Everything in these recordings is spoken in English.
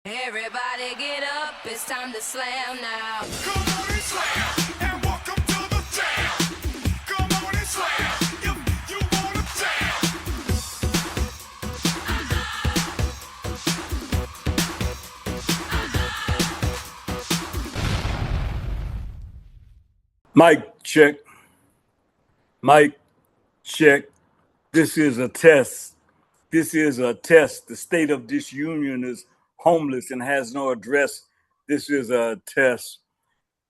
Everybody get up, it's time to slam now. Come on and slam, and welcome to the jam. Come on and slam, if you wanna Mic check. Mic check. This is a test. This is a test. The state of disunion is homeless and has no address. This is a test.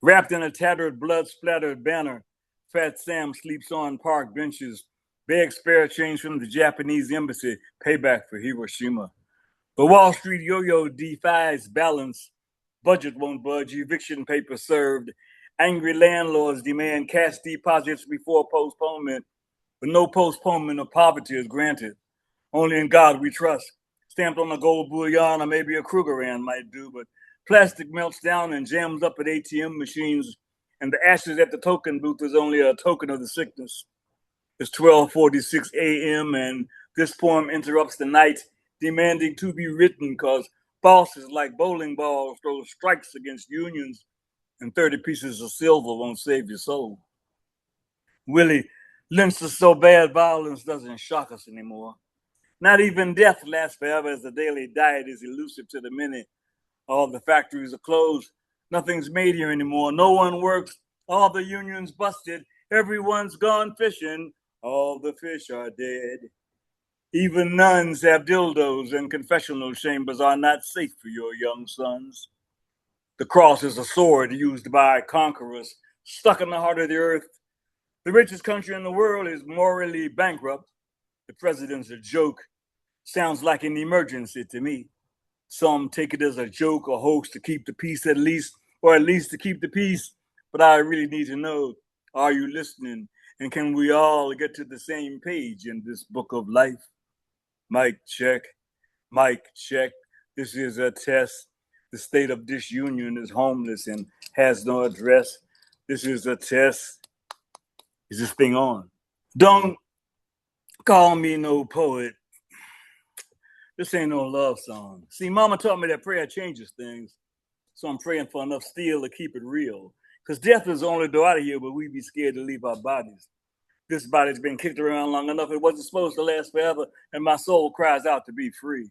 Wrapped in a tattered, blood-splattered banner, Fat Sam sleeps on park benches, begs spare change from the Japanese embassy, payback for Hiroshima. The Wall Street yo-yo defies balance. Budget won't budge, eviction papers served. Angry landlords demand cash deposits before postponement, but no postponement of poverty is granted. Only in God we trust. Stamped on a gold bullion or maybe a Krugerrand might do, but plastic melts down and jams up at ATM machines, and the ashes at the token booth is only a token of the sickness. It's 12:46 a.m. and this poem interrupts the night, demanding to be written because bosses like bowling balls throw strikes against unions, and 30 pieces of silver won't save your soul. Willie lynched us so bad violence doesn't shock us anymore. Not even death lasts forever as the daily diet is elusive to the many. All the factories are closed. Nothing's made here anymore. No one works. All the unions busted. Everyone's gone fishing. All the fish are dead. Even nuns have dildos, and confessional chambers are not safe for your young sons. The cross is a sword used by conquerors, stuck in the heart of the earth. The richest country in the world is morally bankrupt. The president's a joke. Sounds like an emergency to me. Some take it as a joke or hoax to keep the peace at least, or at least to keep the peace. But I really need to know, are you listening? And can we all get to the same page in this book of life? Mic check. Mic check. This is a test. The state of disunion is homeless and has no address. This is a test. Is this thing on? Don't call me no poet. This ain't no love song. See, mama taught me that prayer changes things. So I'm praying for enough steel to keep it real. Because death is the only door out of here, but we be scared to leave our bodies. This body's been kicked around long enough. It wasn't supposed to last forever, and my soul cries out to be free.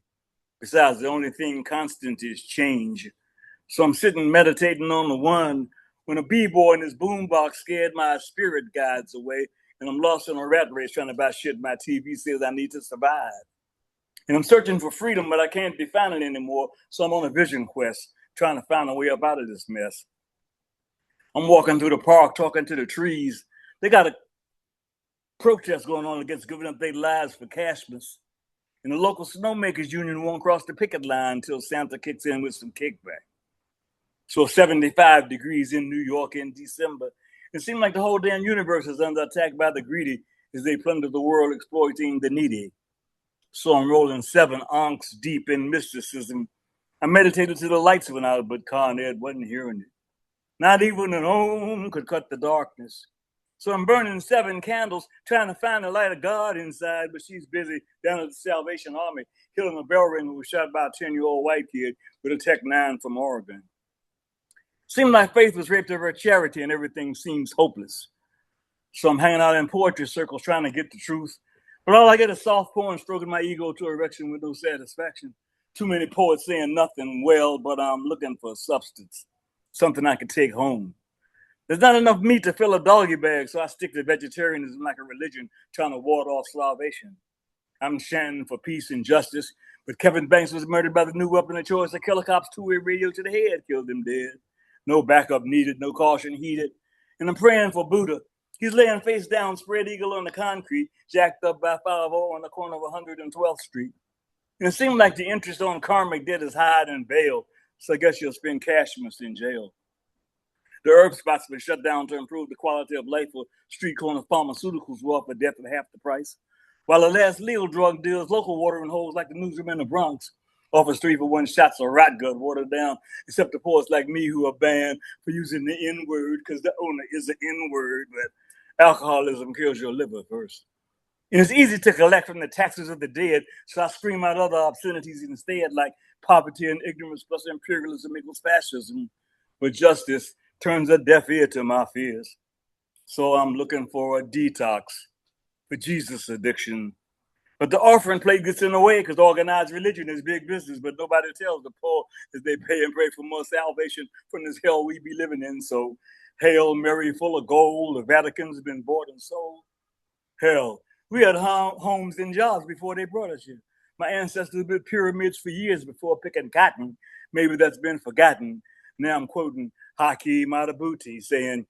Besides, the only thing constant is change. So I'm sitting meditating on the one when a b-boy in his boombox scared my spirit guides away, and I'm lost in a rat race trying to buy shit my TV says I need to survive. And I'm searching for freedom, but I can't define it anymore, so I'm on a vision quest, trying to find a way up out of this mess. I'm walking through the park, talking to the trees. They got a protest going on against giving up their lives for Cashmas. And the local snowmakers union won't cross the picket line until Santa kicks in with some kickback. So 75 degrees in New York in December. It seems like the whole damn universe is under attack by the greedy as they plunder the world, exploiting the needy. So I'm rolling 7 onks deep in mysticism. I meditated till the lights went out, but Con Ed wasn't hearing it. Not even an ohm could cut the darkness. So I'm burning 7 candles, trying to find the light of God inside, but she's busy down at the Salvation Army, killing a bell ringer who was shot by a 10-year-old white kid with a Tech 9 from Oregon. Seemed like Faith was raped of her charity and everything seems hopeless. So I'm hanging out in poetry circles trying to get the truth. But all I get is soft porn stroking my ego to erection with no satisfaction. Too many poets saying nothing well, but I'm looking for substance, something I can take home. There's not enough meat to fill a doggy bag, so I stick to vegetarianism like a religion, trying to ward off starvation. I'm chanting for peace and justice, but Kevin Banks was murdered by the new weapon of choice. The killer cop's two-way radio to the head killed him dead. No backup needed, no caution heeded. And I'm praying for Buddha. He's laying face down, spread eagle on the concrete, jacked up by 50 on the corner of 112th Street. And it seemed like the interest on karmic debt is hide and bail, so I guess you'll spend Cashmas in jail. The herb spot's been shut down to improve the quality of life for street corner pharmaceuticals who offer death at half the price. While the last legal drug deals local watering holes like the newsroom in the Bronx offers 3-for-1 shots of rat gut watered down, except to poets like me who are banned for using the N-word because the owner is the N-word, but alcoholism kills your liver first. And it's easy to collect from the taxes of the dead, so I scream out other obscenities instead, like poverty and ignorance plus imperialism equals fascism. But justice turns a deaf ear to my fears. So I'm looking for a detox for Jesus addiction. But the offering plate gets in the way because organized religion is big business, but nobody tells the poor as they pay and pray for more salvation from this hell we be living in. So, Hail Mary, full of gold, the Vatican's been bought and sold. Hell, we had homes and jobs before they brought us here. My ancestors built pyramids for years before picking cotton. Maybe that's been forgotten. Now I'm quoting Haki Matabuti saying,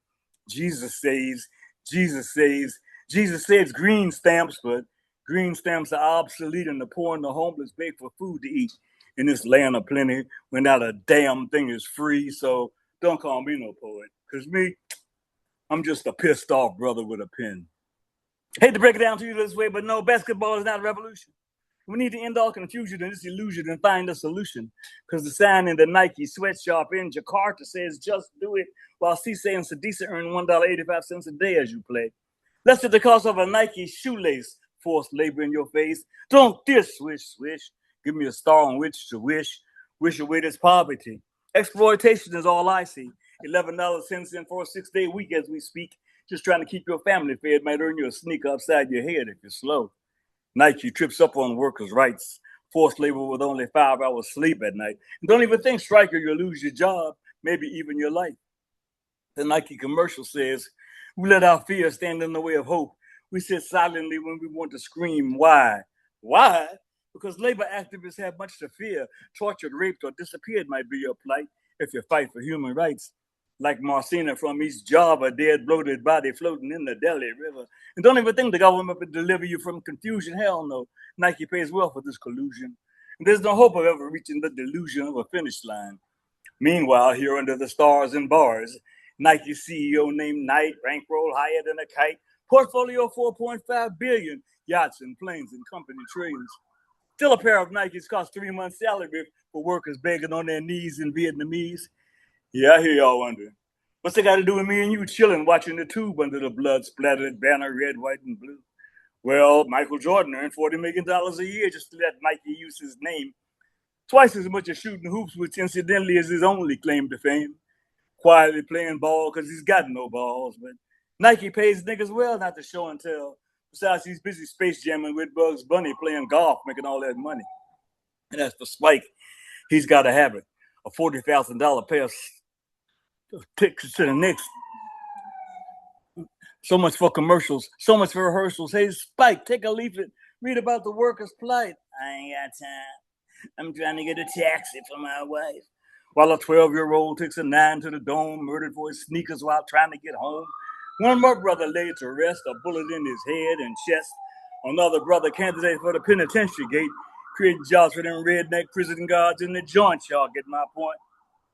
Jesus saves, Jesus saves, Jesus saves green stamps, but green stamps are obsolete and the poor and the homeless beg for food to eat in this land of plenty when not a damn thing is free. So don't call me no poet, because me, I'm just a pissed off brother with a pen. Hate to break it down to you this way, but no, basketball is not a revolution. We need to end all confusion and this illusion and find a solution. Because the sign in the Nike sweatshop in Jakarta says, just do it, while Cee Santos earn $1.85 a day as you play. Less than the cost of a Nike shoelace, forced labor in your face. Don't this swish, swish. Give me a star on which to wish. Wish away this poverty. Exploitation is all I see. $11 in for a 6-day week as we speak. Just trying to keep your family fed might earn you a sneaker upside your head if you're slow. Nike trips up on workers' rights. Forced labor with only 5 hours sleep at night. And don't even think, striker, you'll lose your job, maybe even your life. The Nike commercial says, we let our fear stand in the way of hope. We sit silently when we want to scream. Why? Why? Because labor activists have much to fear. Tortured, raped, or disappeared might be your plight if you fight for human rights. Like Marcina from East Java, dead, bloated body floating in the Delhi River. And don't even think the government would deliver you from confusion. Hell no. Nike pays well for this collusion. And there's no hope of ever reaching the delusion of a finish line. Meanwhile, here under the stars and bars, Nike CEO named Knight, bankroll higher than a kite, portfolio 4.5 billion, yachts and planes and company trains. Still a pair of Nikes cost 3 months' salary for workers begging on their knees in Vietnamese. Yeah, I hear y'all wondering. What's it got to do with me and you chilling, watching the tube under the blood-splattered banner, red, white, and blue? Well, Michael Jordan earned $40 million a year just to let Nike use his name. Twice as much as shooting hoops, which incidentally is his only claim to fame. Quietly playing ball because he's got no balls. But Nike pays niggas well not to show and tell. Besides, he's busy space jamming with Bugs Bunny, playing golf, making all that money. And as for Spike, he's got to have it. A $40,000 pair of tickets to the Knicks. So much for commercials, so much for rehearsals. Hey, Spike, take a leaflet, read about the workers' plight. I ain't got time. I'm trying to get a taxi for my wife. While a 12-year-old takes a 9 to the dome, murdered for his sneakers while trying to get home. One more brother laid to rest, a bullet in his head and chest. Another brother candidate for the penitentiary gate, creating jobs for them redneck prison guards in the joint, y'all get my point.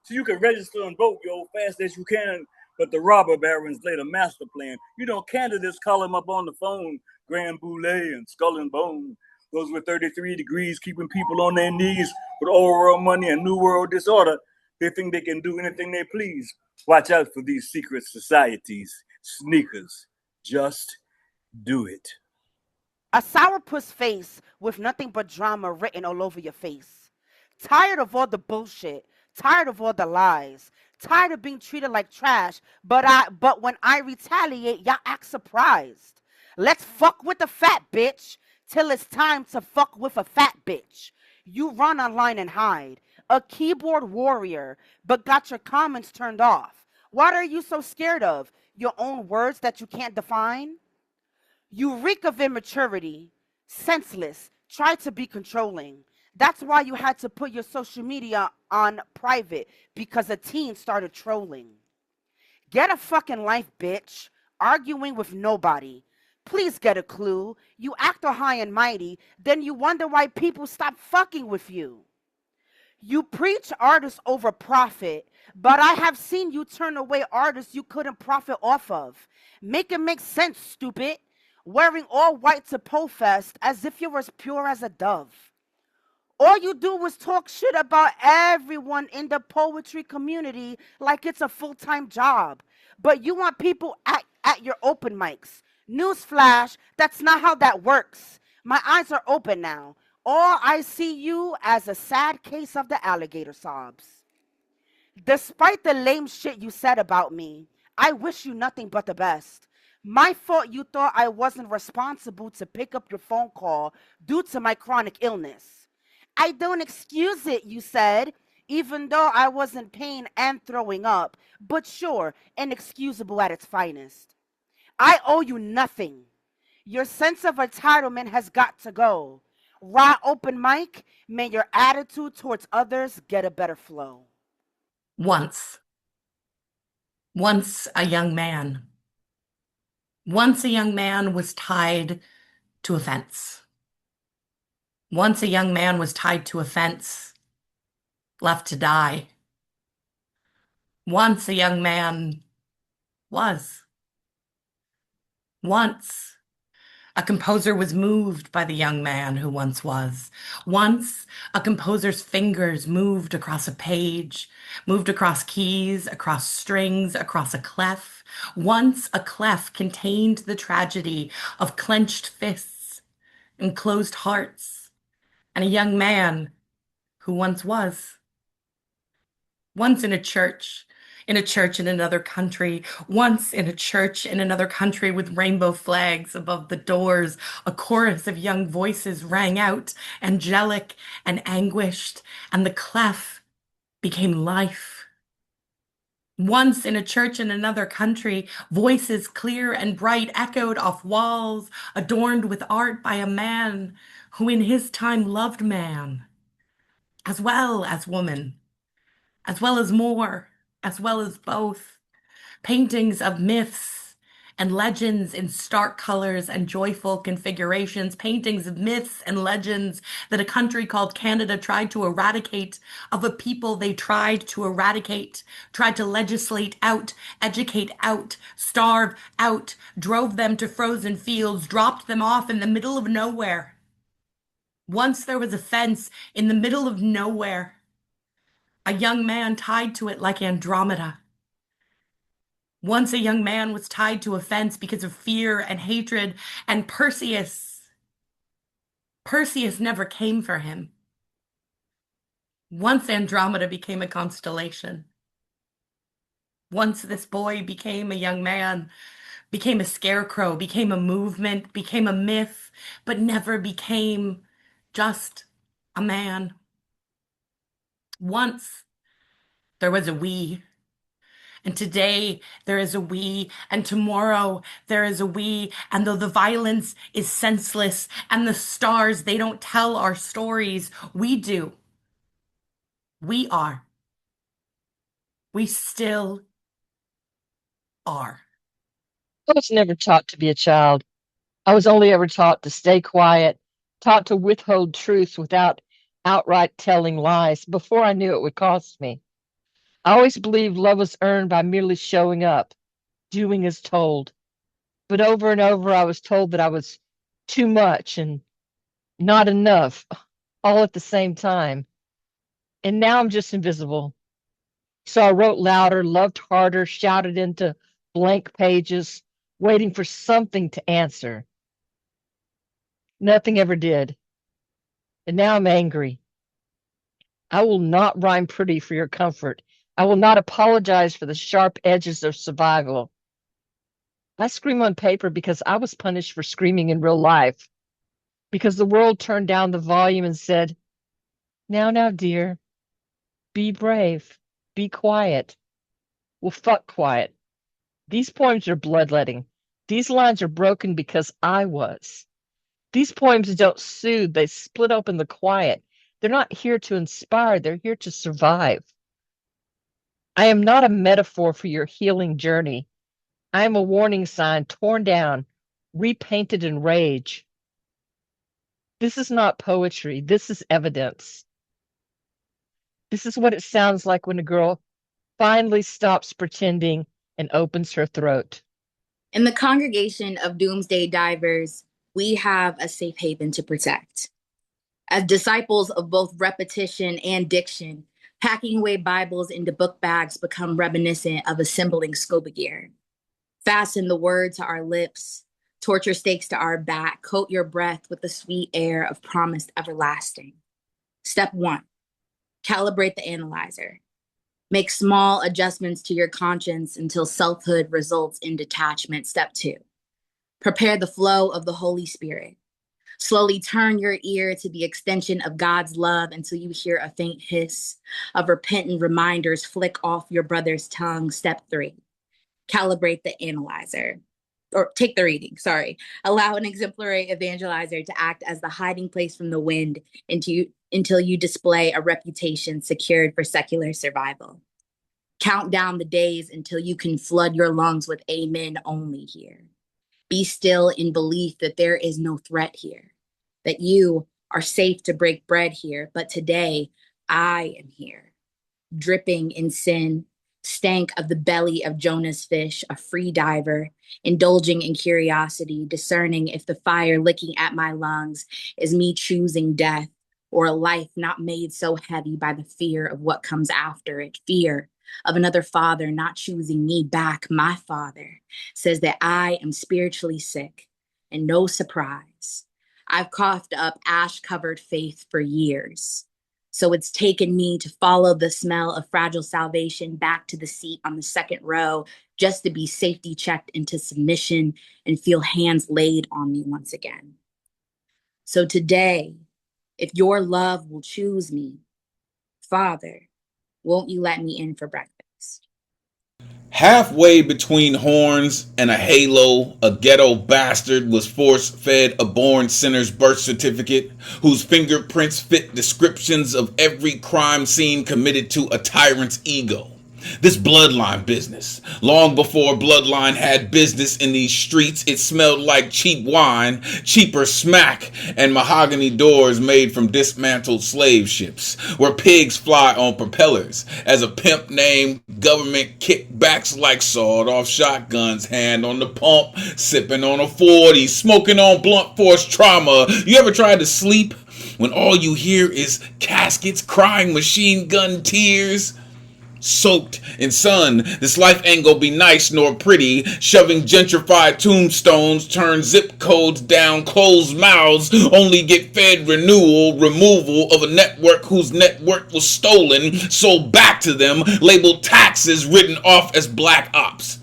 So you can register and vote, yo, fast as you can, but the robber barons laid a master plan. You know, candidates call him up on the phone, Grand Boulay and Skull and Bone. Those with 33 degrees, keeping people on their knees with old world money and new world disorder. They think they can do anything they please. Watch out for these secret societies. Sneakers. Just do it. A sourpuss face with nothing but drama written all over your face. Tired of all the bullshit. Tired of all the lies. Tired of being treated like trash. But when I retaliate, y'all act surprised. Let's fuck with the fat bitch till it's time to fuck with a fat bitch. You run online and hide. A keyboard warrior, but got your comments turned off. What are you so scared of? Your own words that you can't define? You reek of immaturity, senseless, try to be controlling. That's why you had to put your social media on private, because a teen started trolling. Get a fucking life, bitch. Arguing with nobody. Please get a clue. You act all high and mighty, then you wonder why people stop fucking with you. You preach artists over profit, but I have seen you turn away artists you couldn't profit off of. Make it make sense, stupid. Wearing all white to Pofest as if you're as pure as a dove. All you do is talk shit about everyone in the poetry community like it's a full-time job. But you want people at your open mics. Newsflash, that's not how that works. My eyes are open now. All I see you as a sad case of the alligator sobs. Despite the lame shit you said about me, I wish you nothing but the best. My fault you thought I wasn't responsible to pick up your phone call due to my chronic illness. I don't excuse it, you said, even though I was in pain and throwing up, but sure, inexcusable at its finest. I owe you nothing. Your sense of entitlement has got to go. Raw open mic, may your attitude towards others get a better flow. Once a young man. Once a young man was tied to a fence. Once a young man was tied to a fence, left to die. Once a young man was. Once a composer was moved by the young man who once was. Once a composer's fingers moved across a page, moved across keys, across strings, across a clef. Once a clef contained the tragedy of clenched fists and closed hearts, and a young man who once was. Once in a church in another country, once in a church in another country with rainbow flags above the doors, a chorus of young voices rang out, angelic and anguished, and the clef became life. Once in a church in another country, voices clear and bright echoed off walls adorned with art by a man who in his time loved man, as well as woman, as well as more, as well as both. Paintings of myths and legends in stark colors and joyful configurations, paintings of myths and legends that a country called Canada tried to eradicate, of a people they tried to eradicate, tried to legislate out, educate out, starve out, drove them to frozen fields, dropped them off in the middle of nowhere. Once there was a fence in the middle of nowhere, a young man tied to it like Andromeda. Once a young man was tied to a fence because of fear and hatred, and Perseus never came for him. Once Andromeda became a constellation. Once this boy became a young man, became a scarecrow, became a movement, became a myth, but never became just a man. Once there was a we. And today there is a we, and tomorrow there is a we. And though the violence is senseless and the stars, they don't tell our stories, we do. We are. We still are. I was never taught to be a child. I was only ever taught to stay quiet, taught to withhold truth without outright telling lies before I knew it would cost me. I always believed love was earned by merely showing up, doing as told. But over and over, I was told that I was too much and not enough, all at the same time. And now I'm just invisible. So I wrote louder, loved harder, shouted into blank pages, waiting for something to answer. Nothing ever did. And now I'm angry. I will not rhyme pretty for your comfort. I will not apologize for the sharp edges of survival. I scream on paper because I was punished for screaming in real life. Because the world turned down the volume and said, now, dear, be brave, be quiet. Well, fuck quiet. These poems are bloodletting. These lines are broken because I was. These poems don't soothe, they split open the quiet. They're not here to inspire, they're here to survive. I am not a metaphor for your healing journey. I am a warning sign torn down, repainted in rage. This is not poetry, this is evidence. This is what it sounds like when a girl finally stops pretending and opens her throat. In the congregation of doomsday divers, we have a safe haven to protect. As disciples of both repetition and diction, packing away Bibles into book bags become reminiscent of assembling scuba gear. Fasten the word to our lips, Torture stakes to our back, coat your breath with the sweet air of promised everlasting. Step 1, calibrate the analyzer. Make small adjustments to your conscience until selfhood results in detachment. Step 2, prepare the flow of the Holy Spirit. Slowly turn your ear to the extension of God's love until you hear a faint hiss of repentant reminders flick off your brother's tongue. Step 3, calibrate the analyzer. Or take the reading, sorry. Allow an exemplary evangelizer to act as the hiding place from the wind until you display a reputation secured for secular survival. Count down the days until you can flood your lungs with amen only here. Be still in belief that there is no threat here, that you are safe to break bread here, but today I am here, dripping in sin, stank of the belly of Jonah's fish, a free diver, indulging in curiosity, discerning if the fire licking at my lungs is me choosing death or a life not made so heavy by the fear of what comes after it, fear of another father not choosing me back. My father says that I am spiritually sick, and no surprise. I've coughed up ash-covered faith for years. So it's taken me to follow the smell of fragile salvation back to the seat on the second row just to be safety checked into submission and feel hands laid on me once again. So today, if your love will choose me, Father, won't you let me in for breakfast? Halfway between horns and a halo, a ghetto bastard was force-fed a born sinner's birth certificate, whose fingerprints fit descriptions of every crime scene committed to a tyrant's ego. This bloodline business. Long before bloodline had business in these streets, it smelled like cheap wine, cheaper smack, and mahogany doors made from dismantled slave ships, where pigs fly on propellers, as a pimp named government kickbacks like sawed-off shotguns, hand on the pump, sipping on a 40, smoking on blunt force trauma. You ever tried to sleep when all you hear is caskets, crying machine gun tears? Soaked in sun, this life ain't gonna be nice nor pretty. Shoving gentrified tombstones, turn zip codes down closed mouths, only get fed removal of a network whose net worth was stolen, sold back to them, labeled taxes, written off as black ops.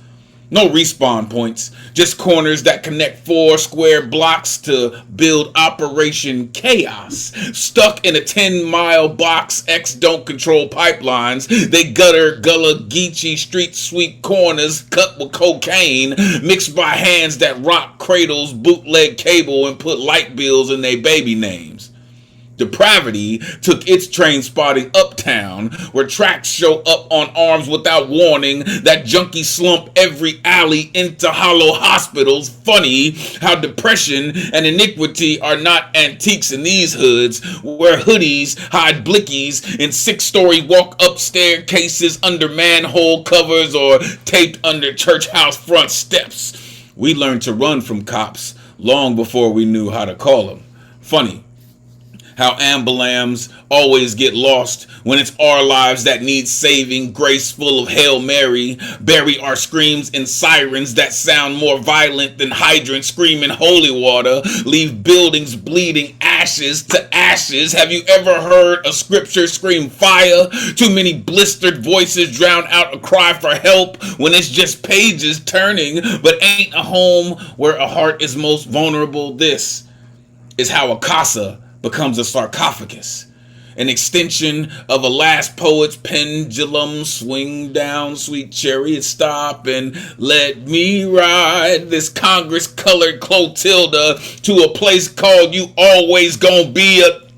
No respawn points, just corners that connect 4 square blocks to build Operation Chaos. Stuck in a 10-mile box, X don't control pipelines. They gutter Gullah Geechee street sweep corners cut with cocaine, mixed by hands that rock cradles, bootleg cable, and put light bills in their baby names. Depravity took its train spotting uptown, where tracks show up on arms without warning, that junkie slump every alley into hollow hospitals. Funny how depression and iniquity are not antiques in these hoods, where hoodies hide blickies in 6-story walk-up staircases under manhole covers or taped under church house front steps. We learned to run from cops long before we knew how to call them. Funny how ambulams always get lost when it's our lives that need saving. Grace full of Hail Mary, bury our screams in sirens that sound more violent than hydrants screaming holy water, leave buildings bleeding ashes to ashes. Have you ever heard a scripture scream fire? Too many blistered voices drown out a cry for help when it's just pages turning, but ain't a home where a heart is most vulnerable. This is how a casa becomes a sarcophagus, an extension of a last poet's pendulum. Swing down, sweet chariot, stop and let me ride this Congress-colored Clotilda to a place called You Always Gonna Be a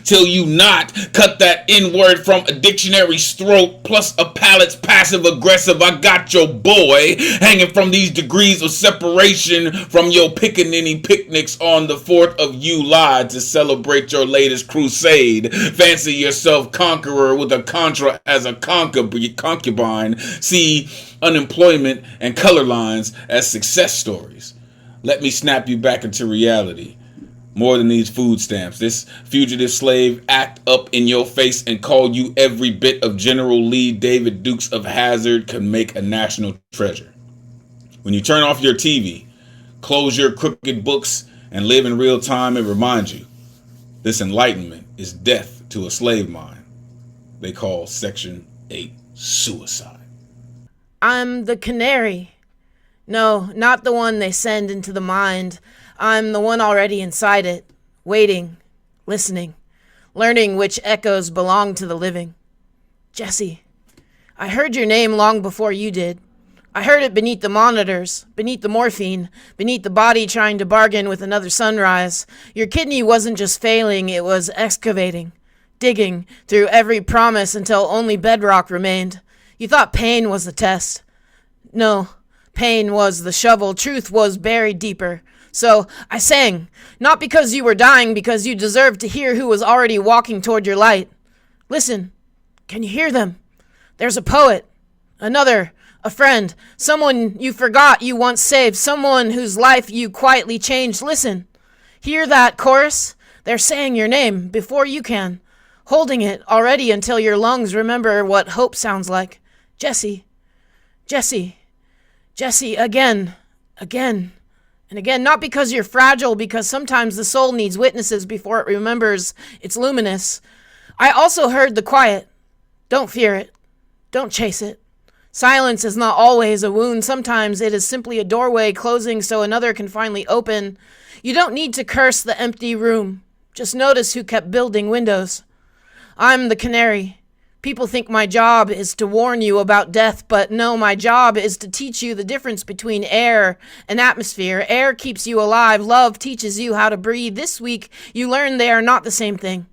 till you not cut that N-word from a dictionary's throat, plus a palate's passive-aggressive. I got your boy hanging from these degrees of separation from your pickaninny picnics on the 4th of July to celebrate your latest crusade. Fancy yourself conqueror with a contra as a concubine. See unemployment and color lines as success stories. Let me snap you back into reality. More than these food stamps. This fugitive slave act up in your face and call you every bit of General Lee David Dukes of Hazzard can make a national treasure. When you turn off your TV, Close your crooked books and live in real time and remind you this enlightenment is death to a slave mind they call Section 8 suicide. I'm the canary. No, not the one they send into the mind. I'm the one already inside it, waiting, listening, learning which echoes belong to the living. Jessie, I heard your name long before you did. I heard it beneath the monitors, beneath the morphine, beneath the body trying to bargain with another sunrise. Your kidney wasn't just failing, it was excavating, digging through every promise until only bedrock remained. You thought pain was the test. No, pain was the shovel. Truth was buried deeper. So I sang, not because you were dying, because you deserved to hear who was already walking toward your light. Listen, can you hear them? There's a poet, another, a friend, someone you forgot you once saved, someone whose life you quietly changed. Listen, hear that chorus? They're saying your name before you can, holding it already until your lungs remember what hope sounds like. Jessie, Jessie, Jessie, again, again, and again, not because you're fragile, because sometimes the soul needs witnesses before it remembers it's luminous. I also heard the quiet. Don't fear it. Don't chase it. Silence is not always a wound. Sometimes it is simply a doorway closing so another can finally open. You don't need to curse the empty room. Just notice who kept building windows. I'm the canary. People think my job is to warn you about death, but no, my job is to teach you the difference between air and atmosphere. Air keeps you alive. Love teaches you how to breathe. This week, you learn they are not the same thing.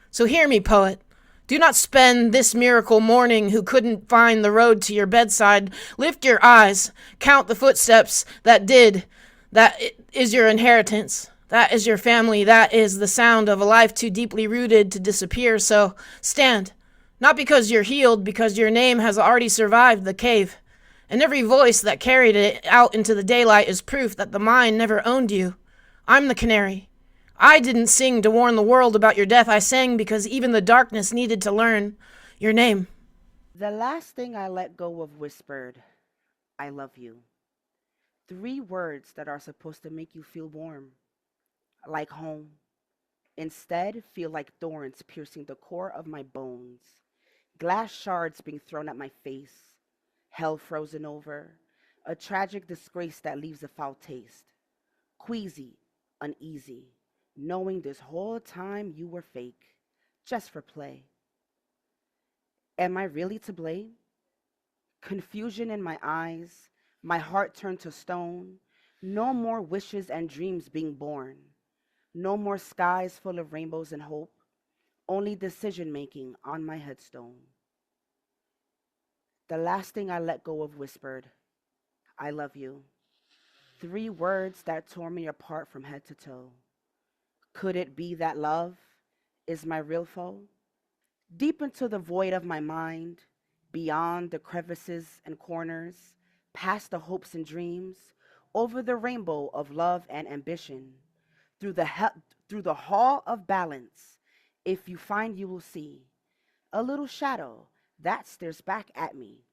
So hear me, poet. Do not spend this miracle morning who couldn't find the road to your bedside. Lift your eyes. Count the footsteps that did. That is your inheritance. That is your family. That is the sound of a life too deeply rooted to disappear. So stand. Not because you're healed, because your name has already survived the cave. And every voice that carried it out into the daylight is proof that the mind never owned you. I'm the canary. I didn't sing to warn the world about your death. I sang because even the darkness needed to learn your name. The last thing I let go of whispered, I love you. 3 words that are supposed to make you feel warm, like home. Instead, feel like thorns piercing the core of my bones. Glass shards being thrown at my face, hell frozen over, a tragic disgrace that leaves a foul taste. Queasy, uneasy, knowing this whole time you were fake, just for play. Am I really to blame? Confusion in my eyes, my heart turned to stone, no more wishes and dreams being born, no more skies full of rainbows and hope, only decision-making on my headstone. The last thing I let go of whispered, I love you. 3 words that tore me apart from head to toe. Could it be that love is my real foe? Deep into the void of my mind, beyond the crevices and corners, past the hopes and dreams, over the rainbow of love and ambition, through the hall of balance, if you find you will see a little shadow that stares back at me.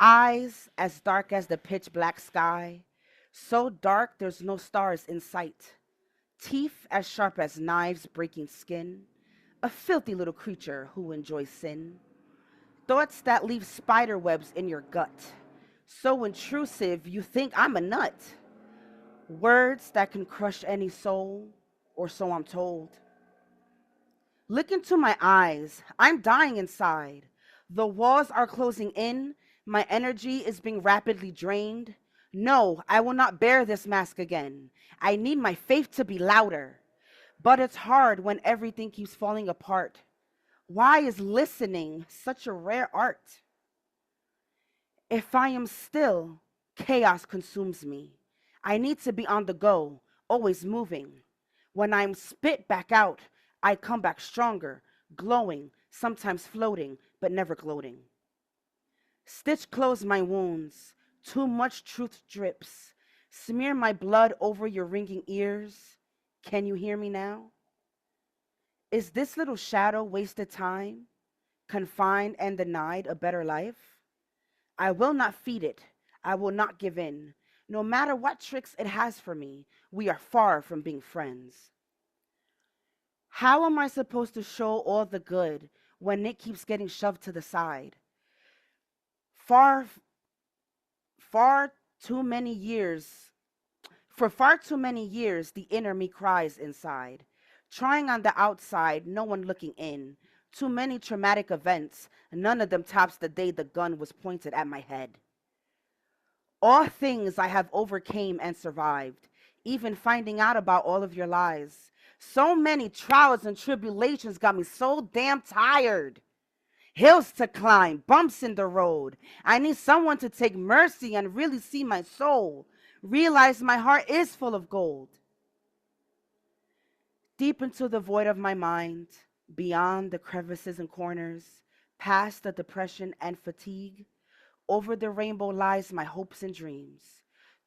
Eyes as dark as the pitch black sky, so dark there's no stars in sight. Teeth as sharp as knives breaking skin, a filthy little creature who enjoys sin. Thoughts that leave spider webs in your gut, so intrusive you think I'm a nut. Words that can crush any soul, or so I'm told. Look into my eyes, I'm dying inside. The walls are closing in, my energy is being rapidly drained. No, I will not bear this mask again. I need my faith to be louder. But it's hard when everything keeps falling apart. Why is listening such a rare art? If I am still, chaos consumes me. I need to be on the go, always moving. When I'm spit back out, I come back stronger, glowing, sometimes floating, but never gloating. Stitch close my wounds, too much truth drips. Smear my blood over your ringing ears. Can you hear me now? Is this little shadow wasted time, confined and denied a better life? I will not feed it, I will not give in. No matter what tricks it has for me, we are far from being friends. How am I supposed to show all the good when it keeps getting shoved to the side? Far, far too many years, for far too many years, the inner me cries inside. Trying on the outside, no one looking in. Too many traumatic events, none of them tops the day the gun was pointed at my head. All things I have overcame and survived, even finding out about all of your lies. So many trials and tribulations got me so damn tired. Hills to climb, bumps in the road. I need someone to take mercy and really see my soul. Realize my heart is full of gold. Deep into the void of my mind, beyond the crevices and corners, past the depression and fatigue, over the rainbow lies my hopes and dreams.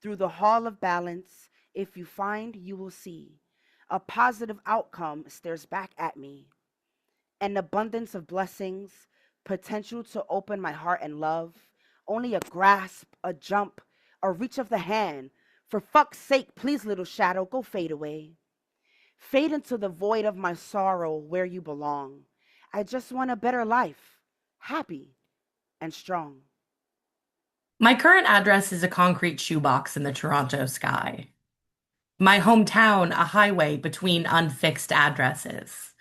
Through the hall of balance, if you find, you will see. A positive outcome stares back at me. An abundance of blessings, potential to open my heart and love. Only a grasp, a jump, a reach of the hand. For fuck's sake, please, little shadow, go fade away. Fade into the void of my sorrow where you belong. I just want a better life, happy and strong. My current address is a concrete shoebox in the Toronto sky. My hometown, a highway between unfixed addresses.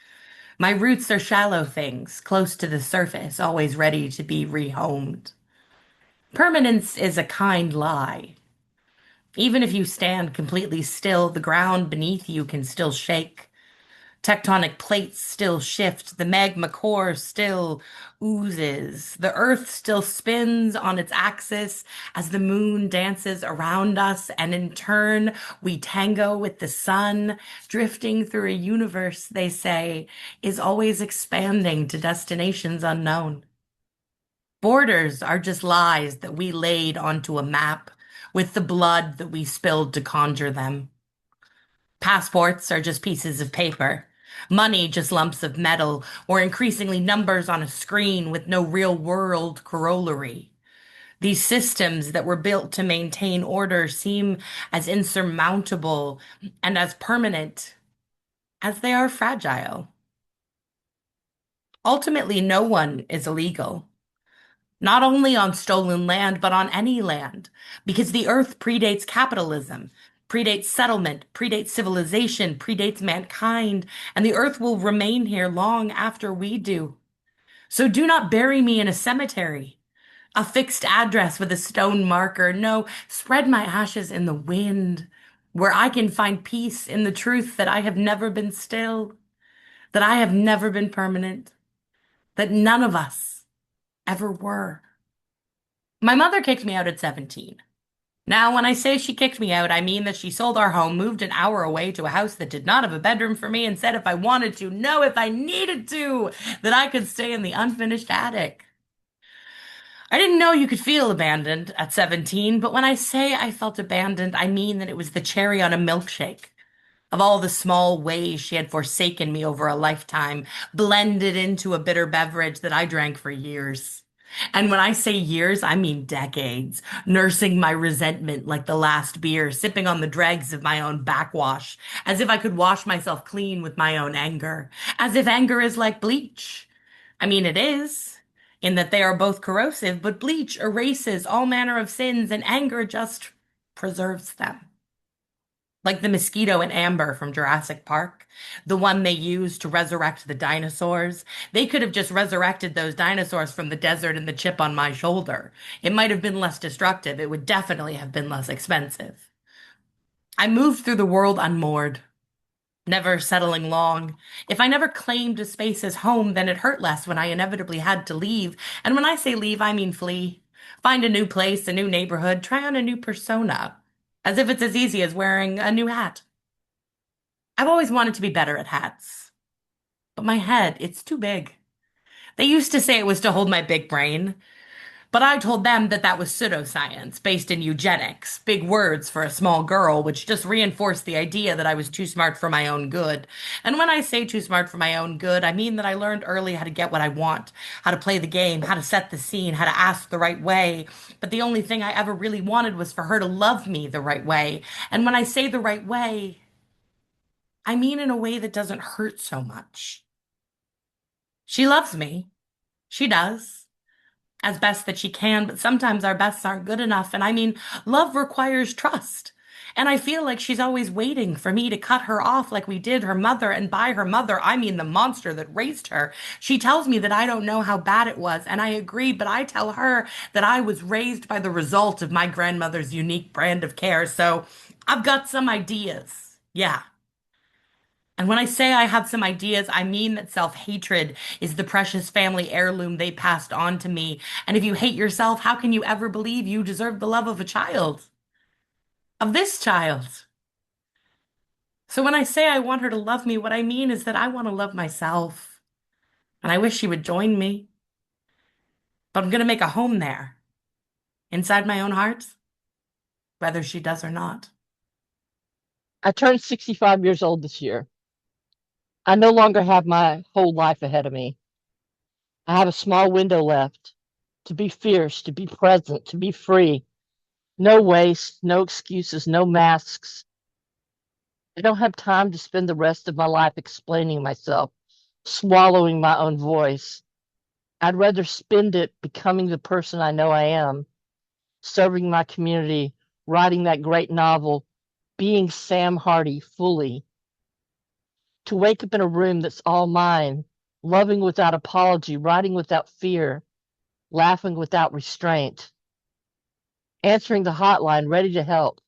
My roots are shallow things, close to the surface, always ready to be rehomed. Permanence is a kind lie. Even if you stand completely still, the ground beneath you can still shake. Tectonic plates still shift, the magma core still oozes, the earth still spins on its axis as the moon dances around us, and in turn we tango with the sun, drifting through a universe, they say, is always expanding to destinations unknown. Borders are just lies that we laid onto a map with the blood that we spilled to conjure them. Passports are just pieces of paper. Money, just lumps of metal, or increasingly numbers on a screen with no real world corollary. These systems that were built to maintain order seem as insurmountable and as permanent as they are fragile. Ultimately, no one is illegal. Not only on stolen land, but on any land, because the earth predates capitalism, predates settlement, predates civilization, predates mankind, and the earth will remain here long after we do. So do not bury me in a cemetery, a fixed address with a stone marker. No, spread my ashes in the wind, where I can find peace in the truth that I have never been still, that I have never been permanent, that none of us ever were. My mother kicked me out at 17. Now, when I say she kicked me out, I mean that she sold our home, moved an hour away to a house that did not have a bedroom for me, and said if I wanted to, no, if I needed to, that I could stay in the unfinished attic. I didn't know you could feel abandoned at 17, but when I say I felt abandoned, I mean that it was the cherry on a milkshake. Of all the small ways she had forsaken me over a lifetime, blended into a bitter beverage that I drank for years. And when I say years, I mean decades, nursing my resentment like the last beer, sipping on the dregs of my own backwash, as if I could wash myself clean with my own anger, as if anger is like bleach. I mean, it is, in that they are both corrosive, but bleach erases all manner of sins and anger just preserves them. Like the mosquito in Amber from Jurassic Park, the one they used to resurrect the dinosaurs. They could have just resurrected those dinosaurs from the desert and the chip on my shoulder. It might have been less destructive. It would definitely have been less expensive. I moved through the world unmoored, never settling long. If I never claimed a space as home, then it hurt less when I inevitably had to leave. And when I say leave, I mean flee. Find a new place, a new neighborhood, try on a new persona. As if it's as easy as wearing a new hat. I've always wanted to be better at hats. But my head, it's too big. They used to say it was to hold my big brain. But I told them that that was pseudoscience based in eugenics, big words for a small girl, which just reinforced the idea that I was too smart for my own good. And when I say too smart for my own good, I mean that I learned early how to get what I want, how to play the game, how to set the scene, how to ask the right way. But the only thing I ever really wanted was for her to love me the right way. And when I say the right way, I mean in a way that doesn't hurt so much. She loves me. She does. As best that she can, but sometimes our bests aren't good enough. And I mean, love requires trust. And I feel like she's always waiting for me to cut her off like we did her mother. And by her mother, I mean the monster that raised her. She tells me that I don't know how bad it was. And I agree, but I tell her that I was raised by the result of my grandmother's unique brand of care. So I've got some ideas. Yeah. And when I say I have some ideas, I mean that self-hatred is the precious family heirloom they passed on to me. And if you hate yourself, how can you ever believe you deserve the love of a child? Of this child? So when I say I want her to love me, what I mean is that I want to love myself. And I wish she would join me. But I'm going to make a home there, inside my own heart, whether she does or not. I turned 65 years old this year. I no longer have my whole life ahead of me. I have a small window left to be fierce, to be present, to be free. No waste, no excuses, no masks. I don't have time to spend the rest of my life explaining myself, swallowing my own voice. I'd rather spend it becoming the person I know I am, serving my community, writing that great novel, being Sam Harty fully. To wake up in a room that's all mine, loving without apology, writing without fear, laughing without restraint, answering the hotline, ready to help.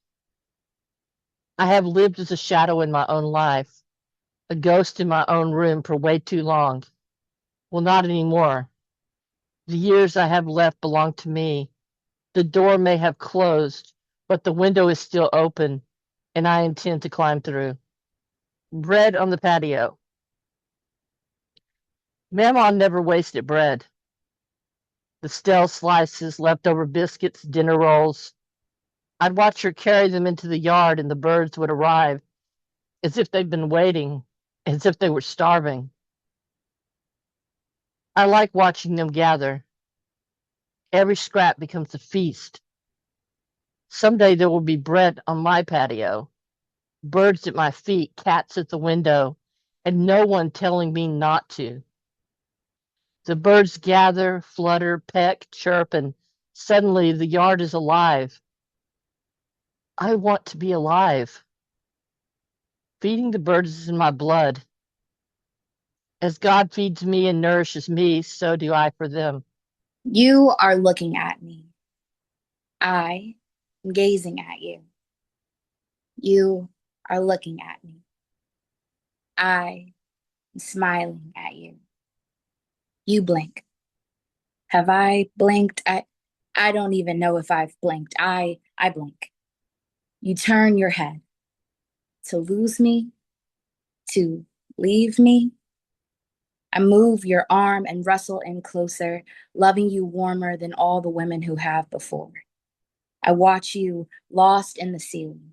I have lived as a shadow in my own life, a ghost in my own room for way too long. Well, not anymore. The years I have left belong to me. The door may have closed, but the window is still open, and I intend to climb through. Bread on the patio. Mama never wasted bread. The stale slices, leftover biscuits, dinner rolls. I'd watch her carry them into the yard, and the birds would arrive, as if they'd been waiting, as if they were starving. I like watching them gather. Every scrap becomes a feast. Someday there will be bread on my patio, birds at my feet, cats at the window, and no one telling me not to. The birds gather, flutter, peck, chirp, and suddenly the yard is alive. I want to be alive. Feeding the birds is in my blood. As God feeds me and nourishes me, so do I for them. You are looking at me. I am gazing at you. You are looking at me. I am smiling at you. You blink. Have I blinked? I don't even know if I've blinked. I blink. You turn your head to lose me, to leave me. I move your arm and wrestle in closer, loving you warmer than all the women who have before. I watch you lost in the ceiling.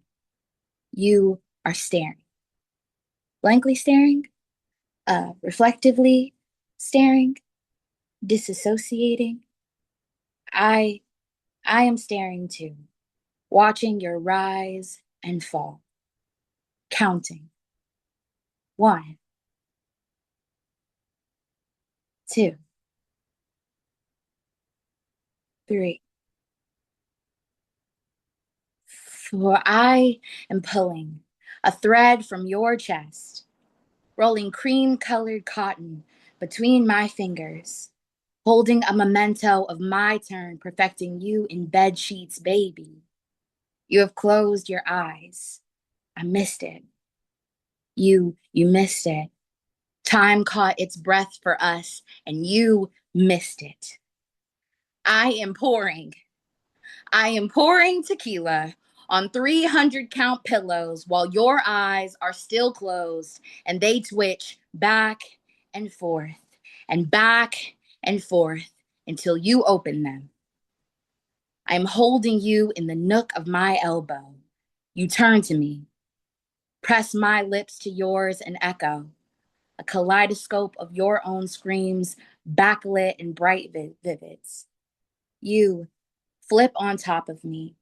You are staring. Blankly staring? Reflectively staring? Disassociating? I am staring too, watching your rise and fall. Counting. 1, 2, 3. For I am pulling a thread from your chest, rolling cream-colored cotton between my fingers, holding a memento of my turn perfecting you in bed sheets, baby. You have closed your eyes. I missed it. You missed it. Time caught its breath for us, and you missed it. I am pouring tequila on 300 count pillows while your eyes are still closed and they twitch back and forth until you open them. I am holding you in the nook of my elbow. You turn to me, press my lips to yours and echo, a kaleidoscope of your own screams, backlit and bright vivids. You flip on top of me.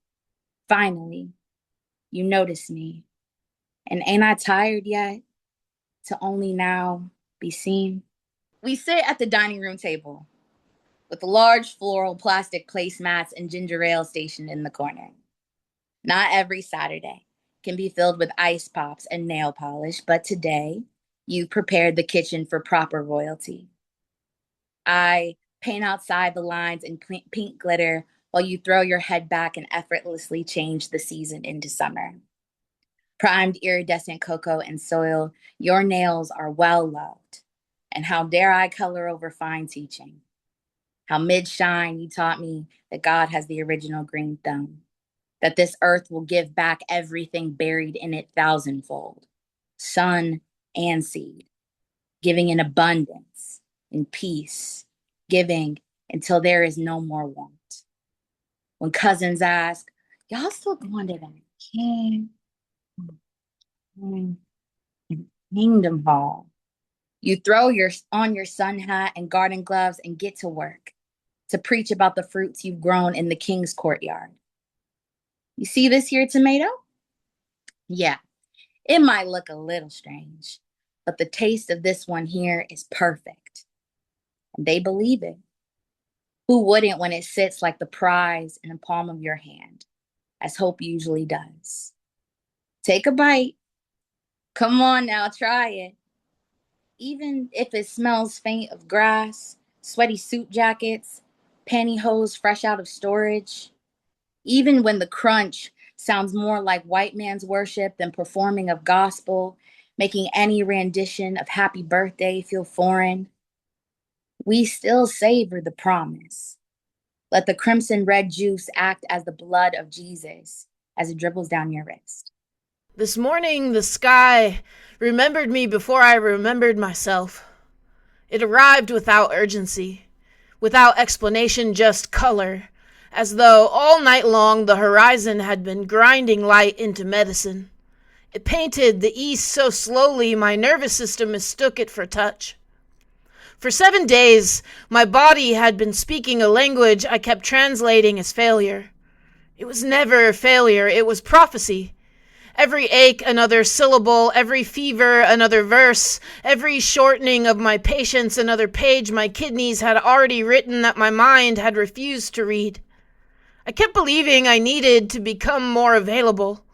Finally, you notice me. And ain't I tired yet to only now be seen? We sit at the dining room table with large floral plastic placemats and ginger ale stationed in the corner. Not every Saturday can be filled with ice pops and nail polish, but today you prepared the kitchen for proper royalty. I paint outside the lines in pink glitter while you throw your head back and effortlessly change the season into summer. Primed iridescent cocoa and soil, your nails are well loved. And how dare I color over fine teaching? How mid-shine you taught me that God has the original green thumb, that this earth will give back everything buried in it thousandfold, sun and seed, giving in abundance, in peace, giving until there is no more want. When cousins ask, y'all still going to that Kingdom Hall? You throw on your sun hat and garden gloves and get to work to preach about the fruits you've grown in the king's courtyard. You see this here tomato? Yeah, it might look a little strange, but the taste of this one here is perfect. And they believe it. Who wouldn't when it sits like the prize in the palm of your hand, as hope usually does? Take a bite. Come on now, try it. Even if it smells faint of grass, sweaty suit jackets, pantyhose fresh out of storage, even when the crunch sounds more like white man's worship than performing of gospel, making any rendition of happy birthday feel foreign, we still savor the promise. Let the crimson red juice act as the blood of Jesus as it dribbles down your wrist. This morning, the sky remembered me before I remembered myself. It arrived without urgency, without explanation, just color, as though all night long the horizon had been grinding light into medicine. It painted the east so slowly my nervous system mistook it for touch. For 7 days, my body had been speaking a language I kept translating as failure. It was never failure, it was prophecy. Every ache, another syllable, every fever, another verse, every shortening of my patience, another page my kidneys had already written that my mind had refused to read. I kept believing I needed to become more available.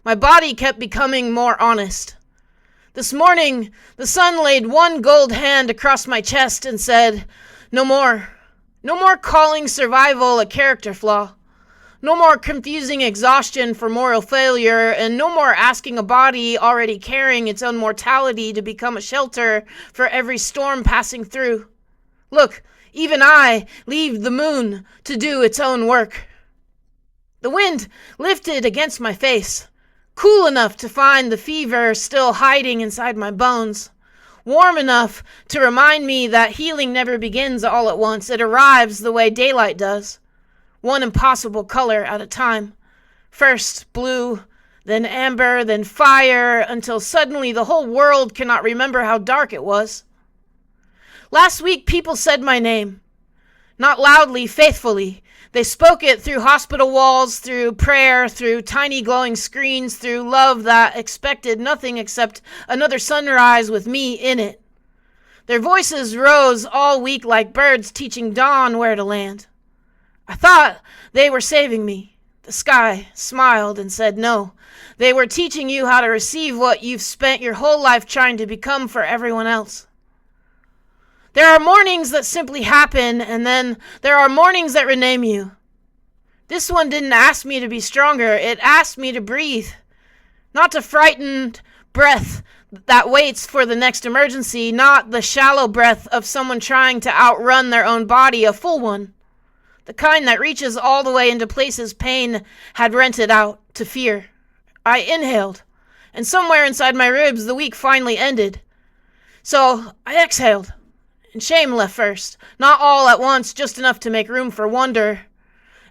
My body kept becoming more honest. This morning, the sun laid one gold hand across my chest and said, "No more. No more calling survival a character flaw. No more confusing exhaustion for moral failure, and no more asking a body already carrying its own mortality to become a shelter for every storm passing through. Look, even I leave the moon to do its own work." The wind lifted against my face, cool enough to find the fever still hiding inside my bones, warm enough to remind me that healing never begins all at once. It arrives the way daylight does, one impossible color at a time. First blue, then amber, then fire, until suddenly the whole world cannot remember how dark it was. Last week people said my name, not loudly, faithfully. They spoke it through hospital walls, through prayer, through tiny glowing screens, through love that expected nothing except another sunrise with me in it. Their voices rose all week like birds teaching dawn where to land. I thought they were saving me. The sky smiled and said no. They were teaching you how to receive what you've spent your whole life trying to become for everyone else. There are mornings that simply happen, and then there are mornings that rename you. This one didn't ask me to be stronger. It asked me to breathe. Not a frightened breath that waits for the next emergency, not the shallow breath of someone trying to outrun their own body, a full one. The kind that reaches all the way into places pain had rented out to fear. I inhaled, and somewhere inside my ribs the week finally ended. So I exhaled. And shame left first, not all at once, just enough to make room for wonder.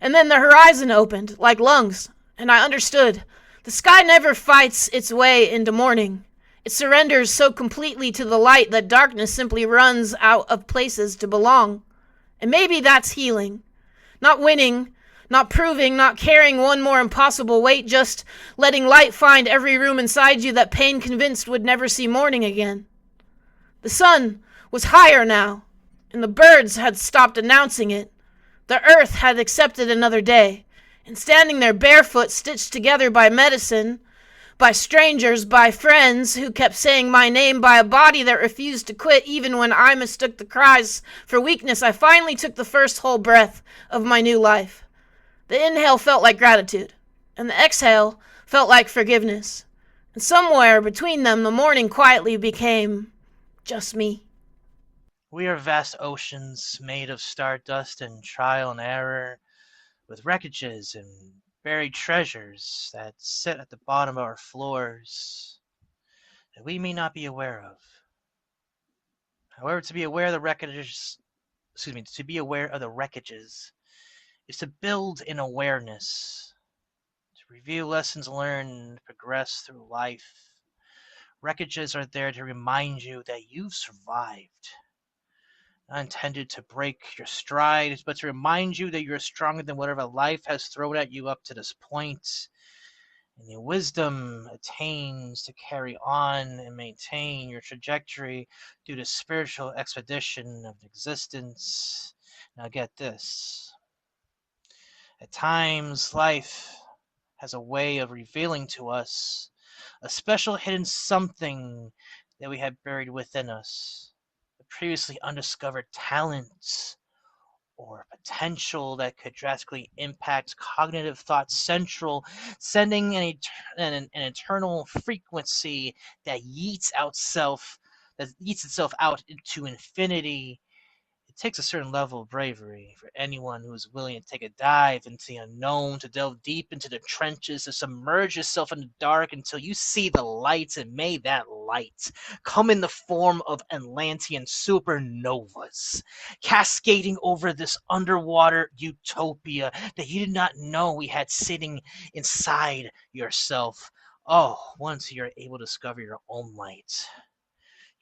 And then the horizon opened, like lungs, and I understood. The sky never fights its way into morning. It surrenders so completely to the light that darkness simply runs out of places to belong. And maybe that's healing. Not winning, not proving, not carrying one more impossible weight, just letting light find every room inside you that pain convinced would never see morning again. The sun was higher now, and the birds had stopped announcing it. The earth had accepted another day, and standing there barefoot, stitched together by medicine, by strangers, by friends who kept saying my name, by a body that refused to quit even when I mistook the cries for weakness, I finally took the first whole breath of my new life. The inhale felt like gratitude, and the exhale felt like forgiveness. And somewhere between them, the morning quietly became just me. We are vast oceans made of stardust and trial and error, with wreckages and buried treasures that sit at the bottom of our floors that we may not be aware of. However, to be aware of the wreckages, to be aware of the wreckages is to build an awareness, to review lessons learned, progress through life. Wreckages are there to remind you that you've survived. Not intended to break your stride, but to remind you that you're stronger than whatever life has thrown at you up to this point. And the wisdom attains to carry on and maintain your trajectory through the spiritual expedition of existence. Now get this. At times, life has a way of revealing to us a special hidden something that we had buried within us. Previously undiscovered talents or potential that could drastically impact cognitive thought central, sending an eternal frequency that yeets itself out into infinity. It takes a certain level of bravery for anyone who is willing to take a dive into the unknown, to delve deep into the trenches, to submerge yourself in the dark until you see the light, and may that light come in the form of Atlantean supernovas, cascading over this underwater utopia that you did not know we had sitting inside yourself. Oh, once you're able to discover your own light,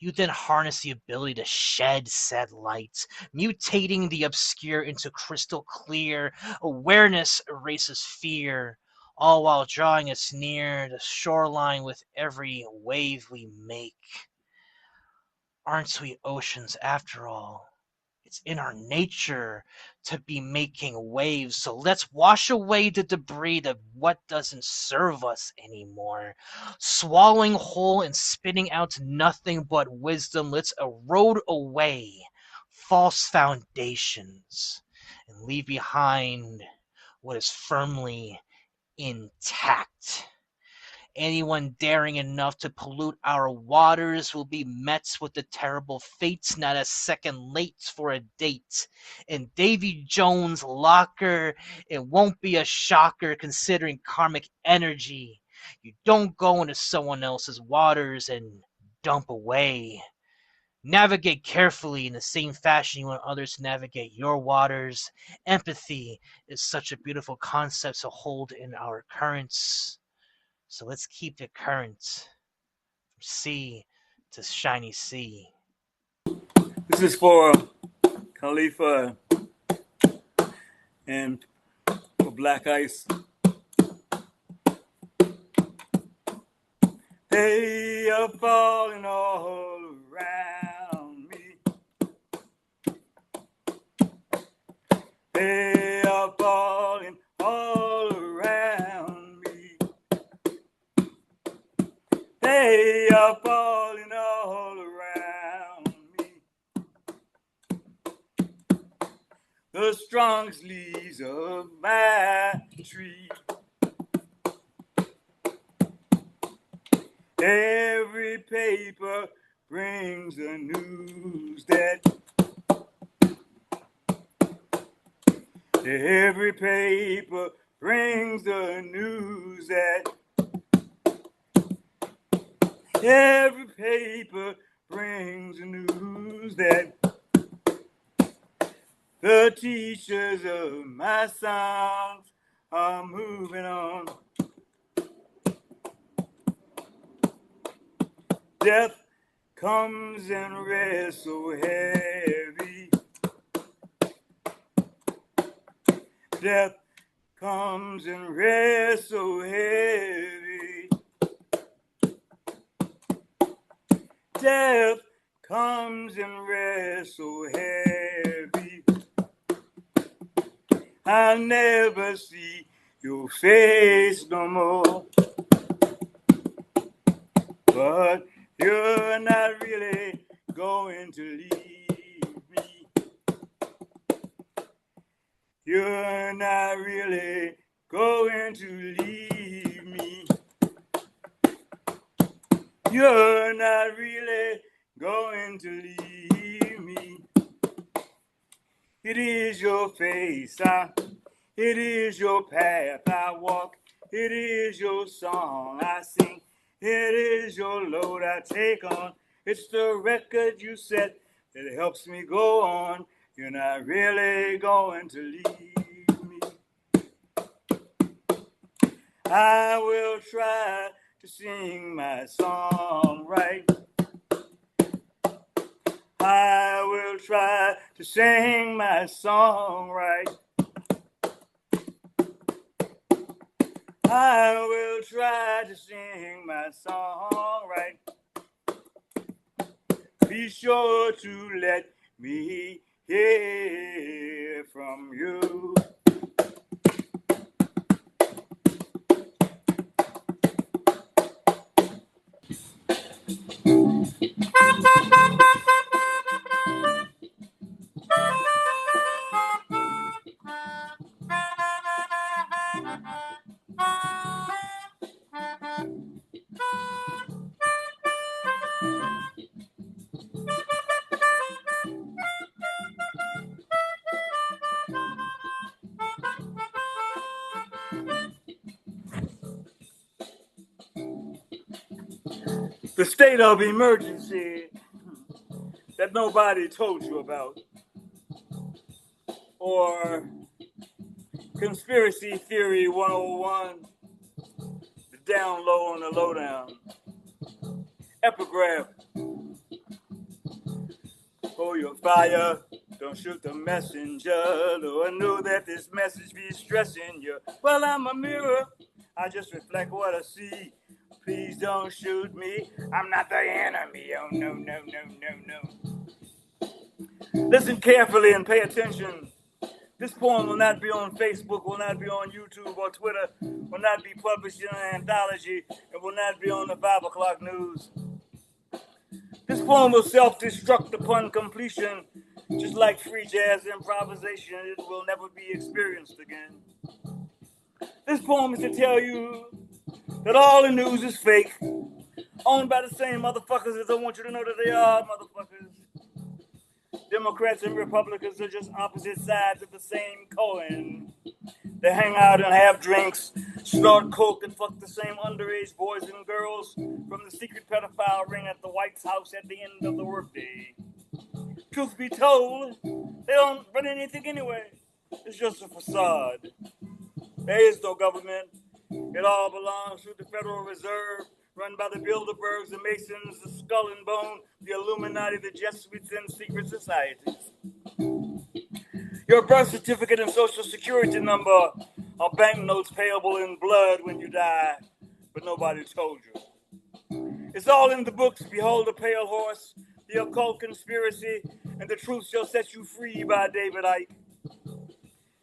you then harness the ability to shed said light, mutating the obscure into crystal clear. Awareness erases fear, all while drawing us near the shoreline with every wave we make. Aren't we oceans after all? It's in our nature to be making waves, so let's wash away the debris of what doesn't serve us anymore. Swallowing whole and spitting out nothing but wisdom, let's erode away false foundations and leave behind what is firmly intact. Anyone daring enough to pollute our waters will be met with the terrible fates, not a second late for a date. In Davy Jones' locker, it won't be a shocker considering karmic energy. You don't go into someone else's waters and dump away. Navigate carefully in the same fashion you want others to navigate your waters. Empathy is such a beautiful concept to hold in our currents. So let's keep the current from sea to shiny sea. This is for Khalifa and for Black Ice. They are falling all around me. They are falling all around me. They are falling all around me. The strongest leaves of my tree. Every paper brings the news that every paper brings the news that every paper brings the news that The teachers of my songs are moving on. Death comes and rests so heavy. Death comes and rests so heavy. Death comes and rests so heavy. I'll never see your face no more. But you're not really going to leave me. You're not really going to leave me. You're not really going to leave me. It is your face, it is your path I walk, it is your song I sing, it is your load I take on. It's the record you set that helps me go on. You're not really going to leave me. I will try to sing my song right. I will try to sing my song right. I will try to sing my song right. Be sure to let me hear from you. The state of emergency that nobody told you about, or conspiracy theory 101, the down low on the lowdown, epigraph, hold your fire, don't shoot the messenger, though I know that this message be stressing you. Well, I'm a mirror, I just reflect what I see. Please don't shoot me, I'm not the enemy. Oh no, no, no, no, no. Listen carefully and pay attention. This poem will not be on Facebook, will not be on YouTube or Twitter, will not be published in an anthology, and will not be on the 5 o'clock news. This poem will self-destruct upon completion, just like free jazz improvisation. It will never be experienced again. This poem is to tell you that all the news is fake, owned by the same motherfuckers as I want you to know that they are, motherfuckers. Democrats and Republicans are just opposite sides of the same coin. They hang out and have drinks, snort coke, and fuck the same underage boys and girls from the secret pedophile ring at the White House at the end of the workday. Truth be told, they don't run anything anyway. It's just a facade. There is no government. It all belongs to the Federal Reserve, run by the Bilderbergs, the Masons, the Skull and Bone, the Illuminati, the Jesuits, and secret societies. Your birth certificate and social security number are banknotes payable in blood when you die, but nobody told you. It's all in the books. Behold the Pale Horse, the Occult Conspiracy, and the Truth Shall Set You Free by David Icke.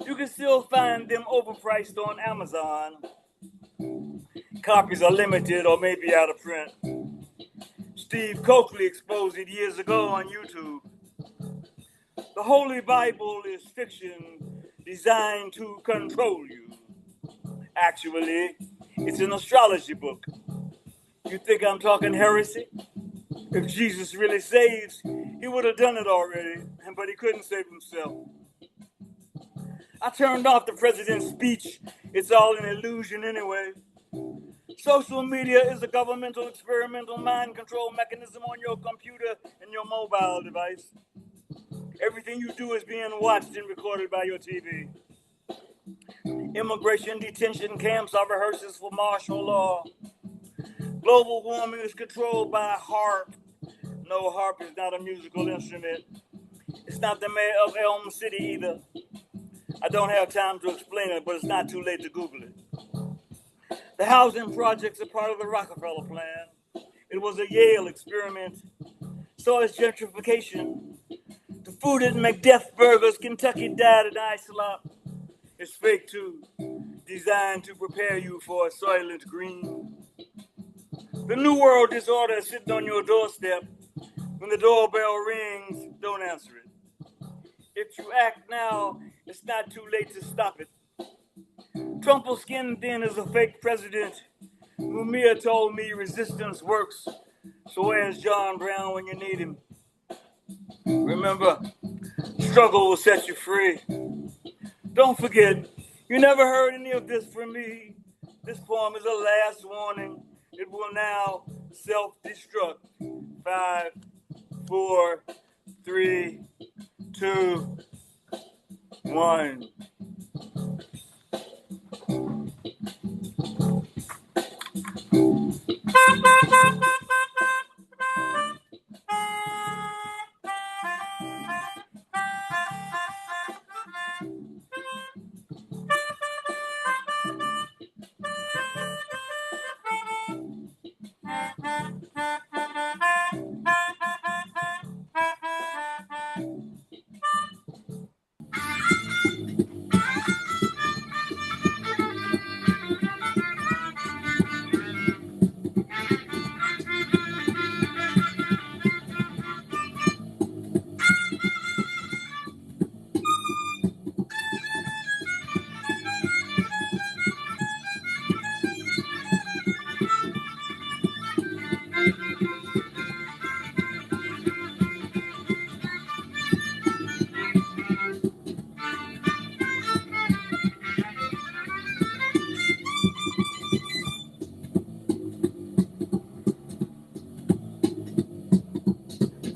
You can still find them overpriced on Amazon. Copies are limited or maybe out of print. Steve Coakley exposed it years ago on YouTube. The Holy Bible is fiction designed to control you. Actually, it's an astrology book. You think I'm talking heresy? If Jesus really saves, he would have done it already, but he couldn't save himself. I turned off the president's speech. It's all an illusion anyway. Social media is a governmental experimental mind control mechanism on your computer and your mobile device. Everything you do is being watched and recorded by your TV. Immigration detention camps are rehearsals for martial law. Global warming is controlled by harp. No, harp is not a musical instrument. It's not the mayor of Elm City either. I don't have time to explain it, but it's not too late to Google it. The housing projects are part of the Rockefeller plan. It was a Yale experiment. So is gentrification. The food at McDeath Burgers, Kentucky Diet and Isolop. It's fake too, designed to prepare you for a Soylent Green. The New World disorder is sitting on your doorstep. When the doorbell rings, don't answer it. If you act now, it's not too late to stop it. Trump will skin thin as a fake president. Mumia told me resistance works. So where's John Brown when you need him? Remember, struggle will set you free. Don't forget, you never heard any of this from me. This poem is a last warning. It will now self-destruct. 5, 4, 3, 2, 1.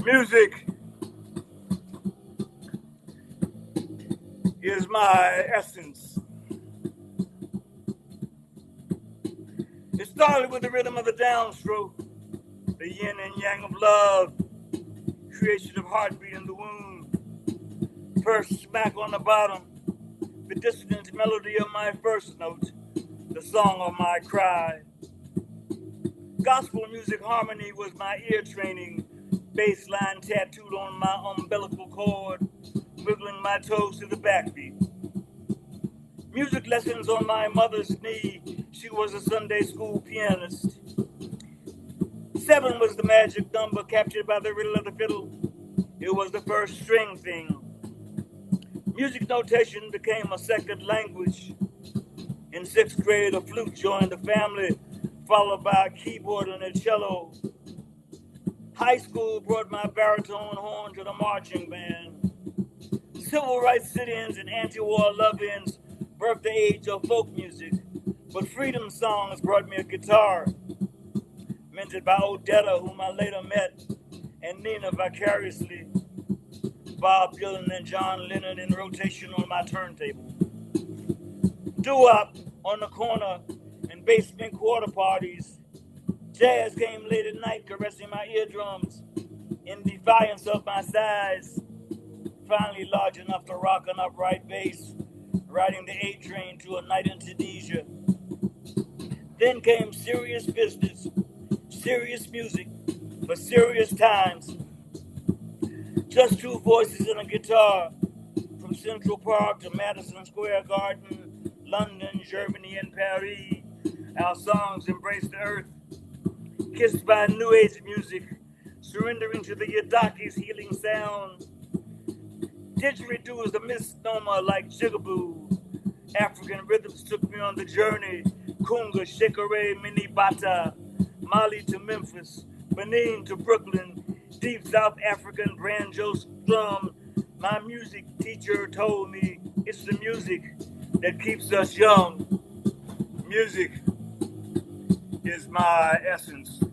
Music is my essence. It started with the rhythm of the downstroke, the yin and yang of love, creation of heartbeat in the womb. First smack on the bottom, the dissonant melody of my first note, the song of my cry. Gospel music harmony was my ear training, bass line tattooed on my umbilical cord, wiggling my toes to the backbeat. Music lessons on my mother's knee. She was a Sunday school pianist. 7 was the magic number captured by the riddle of the fiddle. It was the first string thing. Music notation became a second language. In 6th grade, a flute joined the family, followed by a keyboard and a cello. High school brought my baritone horn to the marching band. Civil rights sit-ins and anti-war love-ins birthed the age of folk music, but freedom songs brought me a guitar, minted by Odetta, whom I later met, and Nina vicariously, Bob Dylan and John Lennon in rotation on my turntable. Doo-wop on the corner and basement quarter parties. Jazz came late at night, caressing my eardrums in defiance of my size. Finally large enough to rock an upright bass, riding the A train to a night in Tunisia. Then came serious business, serious music, for serious times. Just 2 voices and a guitar, from Central Park to Madison Square Garden, London, Germany, and Paris. Our songs embrace the earth, kissed by new age music, surrendering to the Yadaki's healing sound. Didgeridoo is a misnomer like jigaboo. African rhythms took me on the journey. Kunga, Shekere, Mini Bata, Mali to Memphis, Benin to Brooklyn, deep South African banjo drum. My music teacher told me it's the music that keeps us young. Music is my essence.